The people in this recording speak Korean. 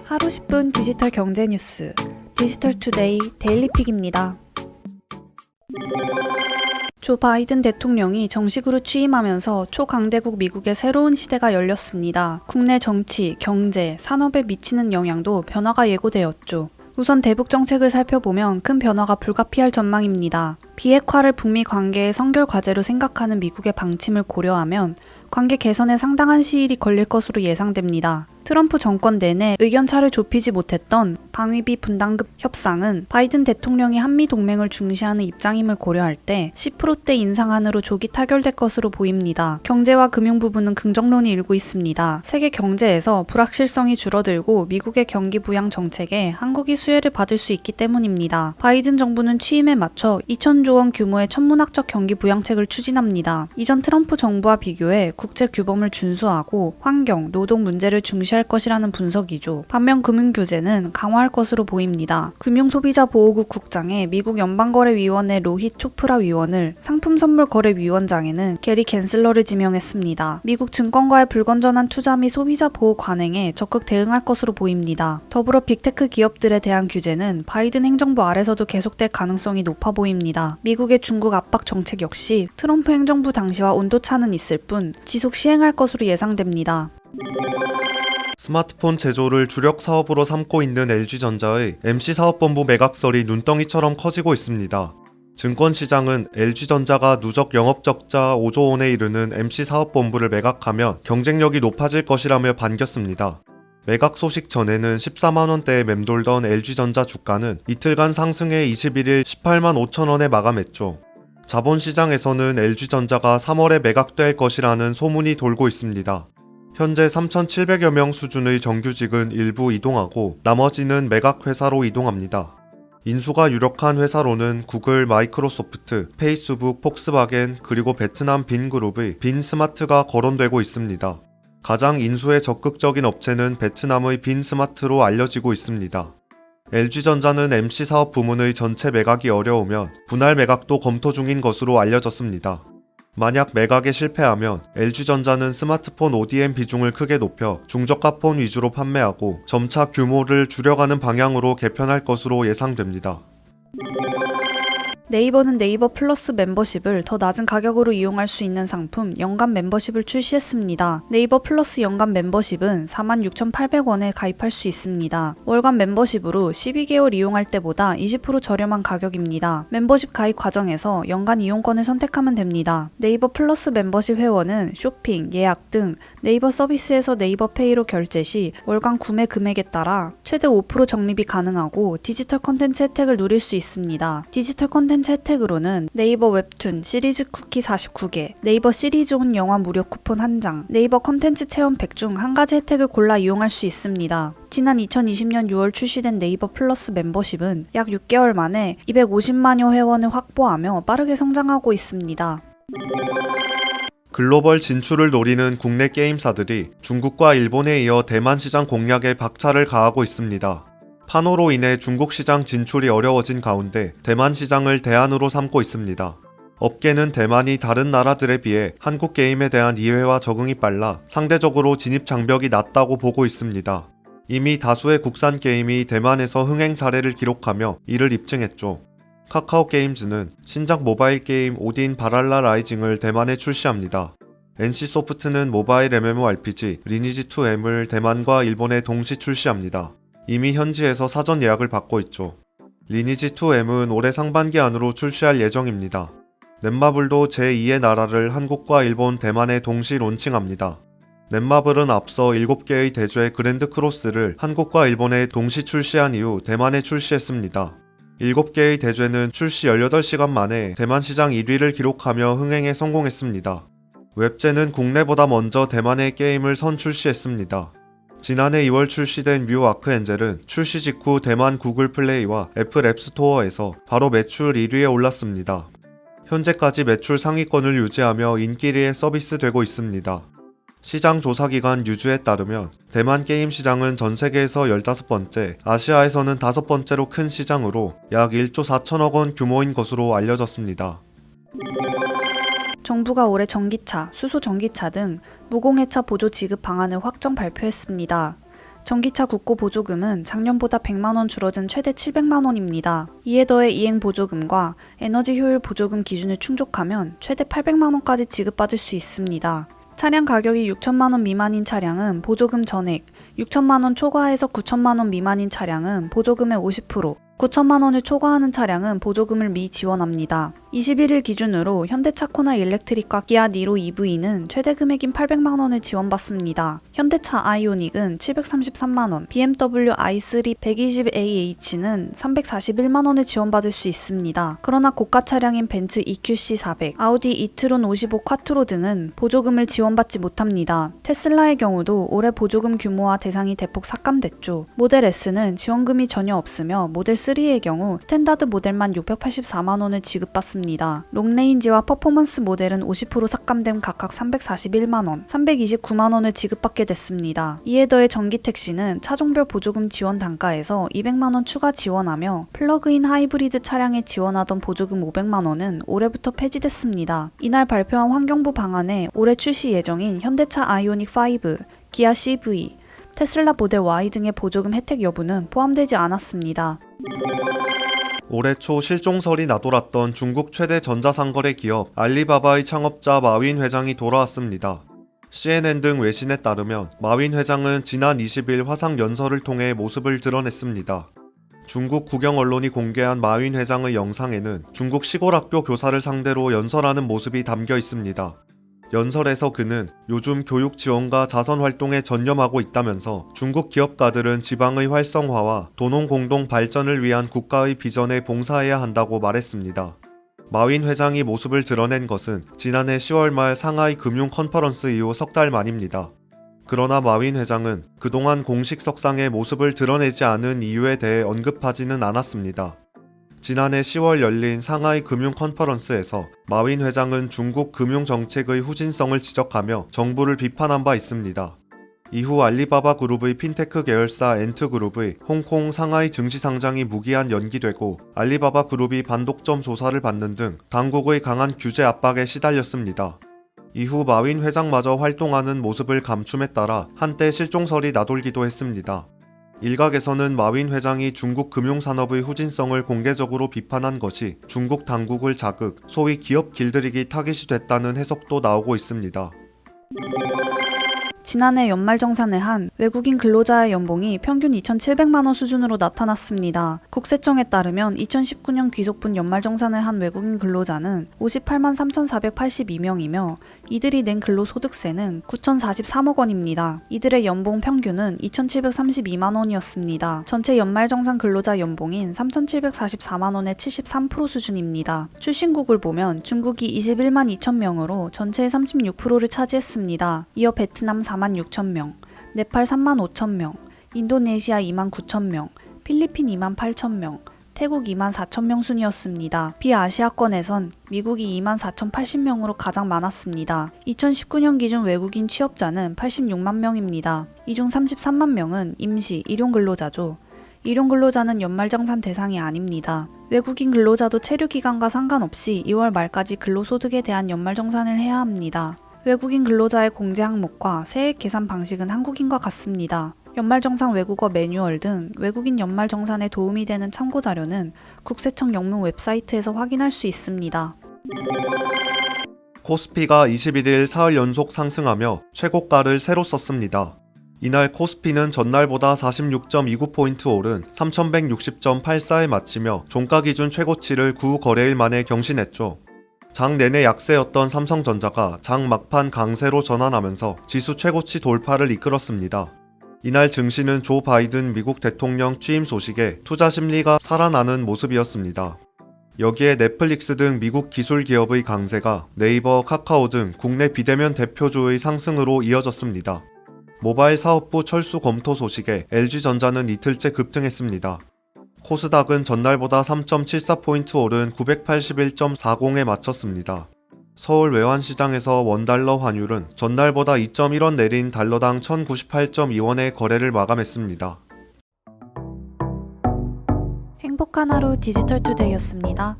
하루 10분 디지털 경제 뉴스 디지털투데이 데일리픽입니다. 조 바이든 대통령이 정식으로 취임하면서 초강대국 미국의 새로운 시대가 열렸습니다. 국내 정치, 경제, 산업에 미치는 영향도 변화가 예고되었죠. 우선 대북 정책을 살펴보면 큰 변화가 불가피할 전망입니다. 비핵화를 북미 관계의 선결 과제로 생각하는 미국의 방침을 고려하면 관계 개선에 상당한 시일이 걸릴 것으로 예상됩니다. 트럼프 정권 내내 의견차를 좁히지 못했던 방위비 분담금 협상은 바이든 대통령이 한미 동맹을 중시하는 입장임을 고려할 때 10%대 인상안으로 조기 타결될 것으로 보입니다. 경제와 금융 부분은 긍정론이 일고 있습니다. 세계 경제에서 불확실성이 줄어들고 미국의 경기 부양 정책에 한국이 수혜를 받을 수 있기 때문입니다. 바이든 정부는 취임에 맞춰 2,000조 원 규모의 천문학적 경기 부양책을 추진합니다. 이전 트럼프 정부와 비교해 국제 규범을 준수하고 환경, 노동 문제를 중시할 것이라는 분석이죠. 반면 금융규제는 강화할 것으로 보입니다. 금융소비자보호국 국장에 미국 연방거래위원회 로힛 초프라 위원을 상품선물거래위원장에는 게리 갠슬러를 지명했습니다. 미국 증권가의 불건전한 투자 및 소비자 보호 관행에 적극 대응할 것으로 보입니다. 더불어 빅테크 기업들에 대한 규제는 바이든 행정부 아래서도 계속될 가능성이 높아 보입니다. 미국의 중국 압박 정책 역시 트럼프 행정부 당시와 온도차는 있을 뿐 지속 시행할 것으로 예상됩니다. 스마트폰 제조를 주력 사업으로 삼고 있는 LG전자의 MC사업본부 매각설이 눈덩이처럼 커지고 있습니다. 증권시장은 LG전자가 누적 영업적자 5조 원에 이르는 MC사업본부를 매각하면 경쟁력이 높아질 것이라며 반겼습니다. 매각 소식 전에는 14만원대에 맴돌던 LG전자 주가는 이틀간 상승해 21일 18만 5천원에 마감했죠. 자본시장에서는 LG전자가 3월에 매각될 것이라는 소문이 돌고 있습니다. 현재 3,700여 명 수준의 정규직은 일부 이동하고 나머지는 매각 회사로 이동합니다. 인수가 유력한 회사로는 구글, 마이크로소프트, 페이스북, 폭스바겐 그리고 베트남 빈그룹의 빈스마트가 거론되고 있습니다. 가장 인수에 적극적인 업체는 베트남의 빈스마트로 알려지고 있습니다. LG전자는 MC사업 부문의 전체 매각이 어려우면 분할 매각도 검토 중인 것으로 알려졌습니다. 만약 매각에 실패하면 LG전자는 스마트폰 ODM 비중을 크게 높여 중저가폰 위주로 판매하고 점차 규모를 줄여가는 방향으로 개편할 것으로 예상됩니다. 네이버는 네이버 플러스 멤버십을 더 낮은 가격으로 이용할 수 있는 상품 연간 멤버십을 출시했습니다. 네이버 플러스 연간 멤버십은 46,800원에 가입할 수 있습니다. 월간 멤버십으로 12개월 이용할 때보다 20% 저렴한 가격입니다. 멤버십 가입 과정에서 연간 이용권을 선택하면 됩니다. 네이버 플러스 멤버십 회원은 쇼핑, 예약 등 네이버 서비스에서 네이버 페이로 결제 시 월간 구매 금액에 따라 최대 5% 적립이 가능하고 디지털 콘텐츠 혜택을 누릴 수 있습니다. 디지털 콘텐츠 혜택으로는 네이버 웹툰 시리즈 쿠키 49개, 네이버 시리즈 온 영화 무료 쿠폰 1장, 네이버 콘텐츠 체험 100 중 한 가지 혜택을 골라 이용할 수 있습니다. 지난 2020년 6월 출시된 네이버 플러스 멤버십은 약 6개월 만에 250만여 회원을 확보하며 빠르게 성장하고 있습니다. 글로벌 진출을 노리는 국내 게임사들이 중국과 일본에 이어 대만 시장 공략에 박차를 가하고 있습니다. 판호로 인해 중국 시장 진출이 어려워진 가운데 대만 시장을 대안으로 삼고 있습니다. 업계는 대만이 다른 나라들에 비해 한국 게임에 대한 이해와 적응이 빨라 상대적으로 진입 장벽이 낮다고 보고 있습니다. 이미 다수의 국산 게임이 대만에서 흥행 사례를 기록하며 이를 입증했죠. 카카오 게임즈는 신작 모바일 게임 오딘 바랄라 라이징을 대만에 출시합니다. NC소프트는 모바일 MMORPG 리니지2M을 대만과 일본에 동시 출시합니다. 이미 현지에서 사전 예약을 받고 있죠. 리니지2M은 올해 상반기 안으로 출시할 예정입니다. 넷마블도 제2의 나라를 한국과 일본, 대만에 동시 론칭합니다. 넷마블은 앞서 7개의 대죄 그랜드 크로스를 한국과 일본에 동시 출시한 이후 대만에 출시했습니다. 7개의 대죄는 출시 18시간 만에 대만 시장 1위를 기록하며 흥행에 성공했습니다. 웹제는 국내보다 먼저 대만의 게임을 선출시했습니다. 지난해 2월 출시된 뮤 아크엔젤은 출시 직후 대만 구글 플레이와 애플 앱스토어에서 바로 매출 1위에 올랐습니다. 현재까지 매출 상위권을 유지하며 인기리에 서비스되고 있습니다. 시장 조사기관 유주에 따르면 대만 게임 시장은 전 세계에서 15번째, 아시아에서는 5번째로 큰 시장으로 약 1조 4천억 원 규모인 것으로 알려졌습니다. 정부가 올해 전기차, 수소 전기차 등 무공해차 보조 지급 방안을 확정 발표했습니다. 전기차 국고 보조금은 작년보다 100만원 줄어든 최대 700만원입니다. 이에 더해 이행 보조금과 에너지 효율 보조금 기준을 충족하면 최대 800만원까지 지급받을 수 있습니다. 차량 가격이 6천만원 미만인 차량은 보조금 전액, 6천만원 초과해서 9천만원 미만인 차량은 보조금의 50%, 9천만원을 초과하는 차량은 보조금을 미지원합니다. 21일 기준으로 현대차 코나 일렉트릭과 기아 니로 EV는 최대 금액인 800만원을 지원받습니다. 현대차 아이오닉은 733만원, BMW i3 120AH는 341만원을 지원받을 수 있습니다. 그러나 고가 차량인 벤츠 EQC400, 아우디 이트론 55 콰트로 등은 보조금을 지원받지 못합니다. 테슬라의 경우도 올해 보조금 규모와 대상이 대폭 삭감됐죠. 모델 S는 지원금이 전혀 없으며 모델 3의 경우 스탠다드 모델만 684만원을 지급받습니다. 롱레인지와 퍼포먼스 모델은 50% 삭감된 각각 341만원, 329만원을 지급받게 됐습니다. 이에 더해 전기택시는 차종별 보조금 지원 단가에서 200만원 추가 지원하며 플러그인 하이브리드 차량에 지원하던 보조금 500만원은 올해부터 폐지됐습니다. 이날 발표한 환경부 방안에 올해 출시 예정인 현대차 아이오닉 5, 기아 CV, 테슬라 모델 Y 등의 보조금 혜택 여부는 포함되지 않았습니다. 올해 초 실종설이 나돌았던 중국 최대 전자상거래 기업 알리바바의 창업자 마윈 회장이 돌아왔습니다. CNN 등 외신에 따르면 마윈 회장은 지난 20일 화상 연설을 통해 모습을 드러냈습니다. 중국 국영 언론이 공개한 마윈 회장의 영상에는 중국 시골 학교 교사를 상대로 연설하는 모습이 담겨 있습니다. 연설에서 그는 요즘 교육 지원과 자선 활동에 전념하고 있다면서 중국 기업가들은 지방의 활성화와 도농 공동 발전을 위한 국가의 비전에 봉사해야 한다고 말했습니다. 마윈 회장이 모습을 드러낸 것은 지난해 10월 말 상하이 금융 컨퍼런스 이후 석 달 만입니다. 그러나 마윈 회장은 그동안 공식 석상에 모습을 드러내지 않은 이유에 대해 언급하지는 않았습니다. 지난해 10월 열린 상하이 금융 컨퍼런스에서 마윈 회장은 중국 금융 정책의 후진성을 지적하며 정부를 비판한 바 있습니다. 이후 알리바바 그룹의 핀테크 계열사 엔트그룹의 홍콩 상하이 증시 상장이 무기한 연기되고 알리바바 그룹이 반독점 조사를 받는 등 당국의 강한 규제 압박에 시달렸습니다. 이후 마윈 회장마저 활동하는 모습을 감춤에 따라 한때 실종설이 나돌기도 했습니다. 일각에서는 마윈 회장이 중국 금융산업의 후진성을 공개적으로 비판한 것이 중국 당국을 자극, 소위 기업 길들이기 타깃이 됐다는 해석도 나오고 있습니다. 지난해 연말정산을 한 외국인 근로자의 연봉이 평균 2,700만원 수준으로 나타났습니다. 국세청에 따르면 2019년 귀속분 연말정산을 한 외국인 근로자는 58만 3,482명이며 이들이 낸 근로소득세는 9,043억 원입니다. 이들의 연봉 평균은 2,732만원이었습니다. 전체 연말정산 근로자 연봉인 3,744만원의 73% 수준입니다. 출신국을 보면 중국이 21만 2천명으로 전체의 36%를 차지했습니다. 이어 베트남 4만 6천명, 네팔 3만 5천명, 인도네시아 2만 9천명, 필리핀 2만 8천명, 태국 2만 4천명 순이었습니다. 비아시아권에선 미국이 2만 4,080명으로 가장 많았습니다. 2019년 기준 외국인 취업자는 86만 명입니다. 이 중 33만 명은 임시, 일용근로자죠. 일용근로자는 연말정산 대상이 아닙니다. 외국인 근로자도 체류기간과 상관없이 2월 말까지 근로소득에 대한 연말정산을 해야 합니다. 외국인 근로자의 공제 항목과 세액 계산 방식은 한국인과 같습니다. 연말정산 외국어 매뉴얼 등 외국인 연말정산에 도움이 되는 참고자료는 국세청 영문 웹사이트에서 확인할 수 있습니다. 코스피가 21일 사흘 연속 상승하며 최고가를 새로 썼습니다. 이날 코스피는 전날보다 46.29포인트 오른 3160.84에 마치며 종가 기준 최고치를 9거래일 만에 경신했죠. 장 내내 약세였던 삼성전자가 장 막판 강세로 전환하면서 지수 최고치 돌파를 이끌었습니다. 이날 증시는 조 바이든 미국 대통령 취임 소식에 투자 심리가 살아나는 모습이었습니다. 여기에 넷플릭스 등 미국 기술 기업의 강세가 네이버, 카카오 등 국내 비대면 대표주의 상승으로 이어졌습니다. 모바일 사업부 철수 검토 소식에 LG전자는 이틀째 급등했습니다. 코스닥은 전날보다 3.74포인트 오른 981.40에 마쳤습니다. 서울 외환시장에서 원달러 환율은 전날보다 2.1원 내린 달러당 1098.2원의 거래를 마감했습니다. 행복한 하루 디지털투데이였습니다.